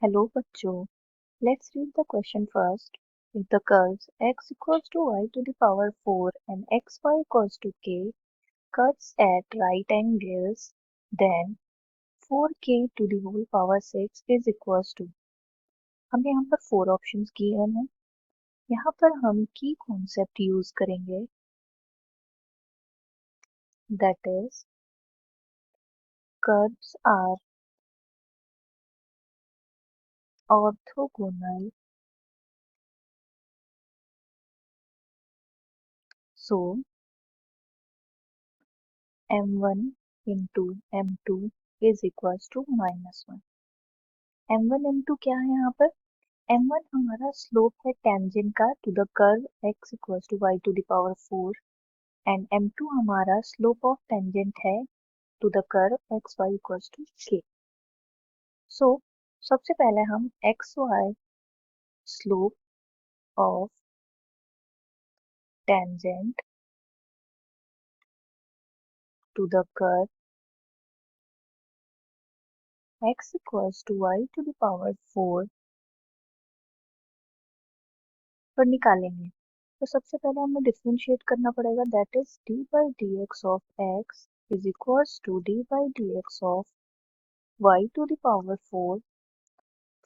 Hello बच्चों, let's read the question first. If the curves x equals to y to the power 4 and xy equals to k cuts at right angles, then 4k to the whole power 6 is equals to. हमें यहाँ पर 4 options given है. यहाँ पर हम की concept use करेंगे, that is curves are orthogonal. So m1 into m2 is equals to -1. m1 m2 क्या है यहाँ पर? m1 हमारा स्लोप है टेंजेंट का to the curve x equals to y to the power 4 and m2 हमारा slope of tangent है to the curve xy equals to k. So सबसे पहले हम xy slope of tangent to the curve x equals to y to the power 4 पर निकालेंगे. तो सबसे पहले हमें डिफरेंशिएट करना पड़ेगा, that is d by dx of x is equals to d by dx of y to the power 4.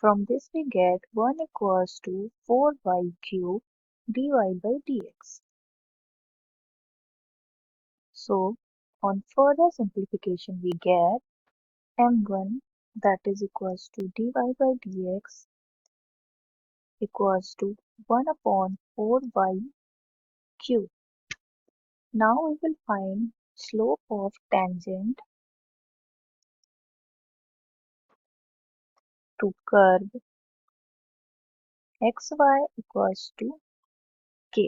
From this we get 1 equals to 4y cube dy by dx. So on further simplification we get m1 that is equals to dy by dx equals to 1 upon 4y cube. Now we will find slope of tangent to curve xy equals to k.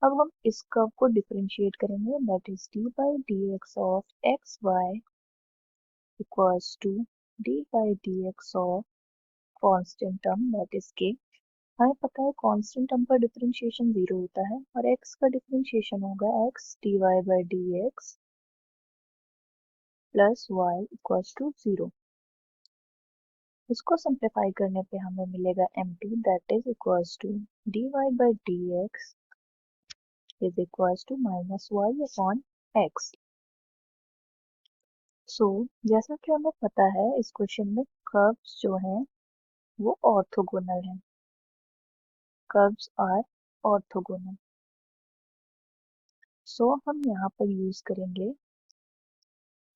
अब हम इस curve को differentiate करेंगे, that is d by dx of xy equals to d by dx of constant term that is k. हमें पता है constant term पर differentiation 0 होता है और x का डिफरेंशिएशन होगा x dy by dx plus y equals to 0. इसको सिंप्लीफाई करने पे हमें मिलेगा m2 that is equals to dy by dx is equals to minus y upon x. सो जैसा कि हमें पता है इस क्वेश्चन में कर्व्स जो हैं वो ऑर्थोगोनल हैं. Curves are orthogonal. सो हम यहाँ पर यूज करेंगे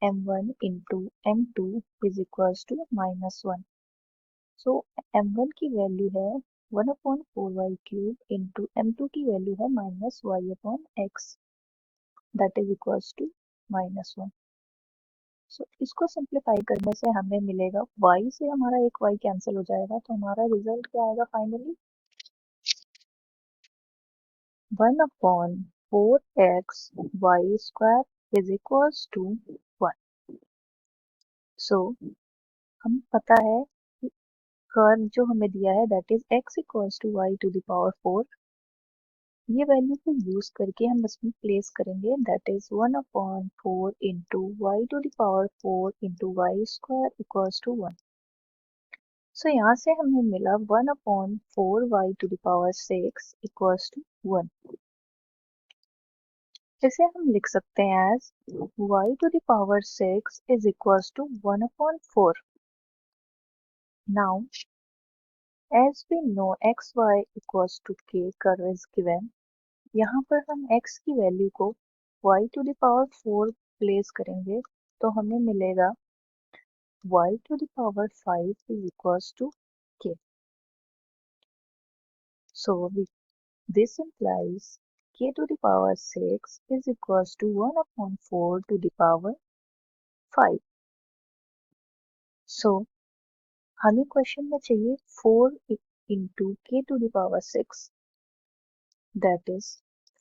m1 into m2 is equals to -1. So m1 की वैल्यू है 1 upon 4y cube into m2 की वैल्यू है -y upon x that is equals to -1. सो इसको सिंप्लीफाई करने से हमें मिलेगा y से हमारा एक y कैंसिल हो जाएगा, तो हमारा रिजल्ट क्या आएगा finally 1 upon 4x y square is equals to 1. So हम पता है कि कर्व जो हमें दिया है that is x equals to y to the power 4. ये वैल्यू को यूज करके हम इसमें प्लेस करेंगे, that is 1 upon 4 into y to the power 4 into y square equals to 1. So यहाँ से हमें मिला 1 upon 4y to the power 6 equals to 1. इसे हम लिख सकते हैं as y to the power 6 is equals to 1 upon 4. Now as we know xy equals to k curve is given. यहाँ पर हम x की वैल्यू को y to the power 4 place करेंगे तो हमें मिलेगा y to the power 5 is equals to k. So this implies k to the power 6 is equals to 1 upon 4 to the power 5. So हमें क्वेश्चन में चाहिए 4 into k to the power 6, that is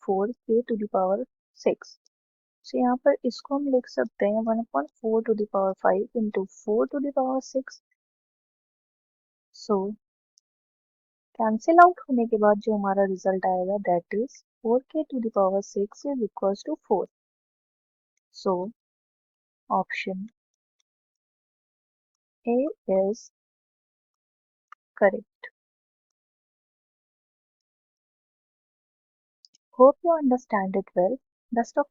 4k to the power 6. So यहाँ पर इसको हम लिख सकते हैं 1 upon 4 to the power 5 into 4 to the power 6. So cancel out होने के बाद जो हमारा रिजल्ट आएगा that is 4k to the power 6 is equals to 4. So option A is correct. Hope you understand it well. Best of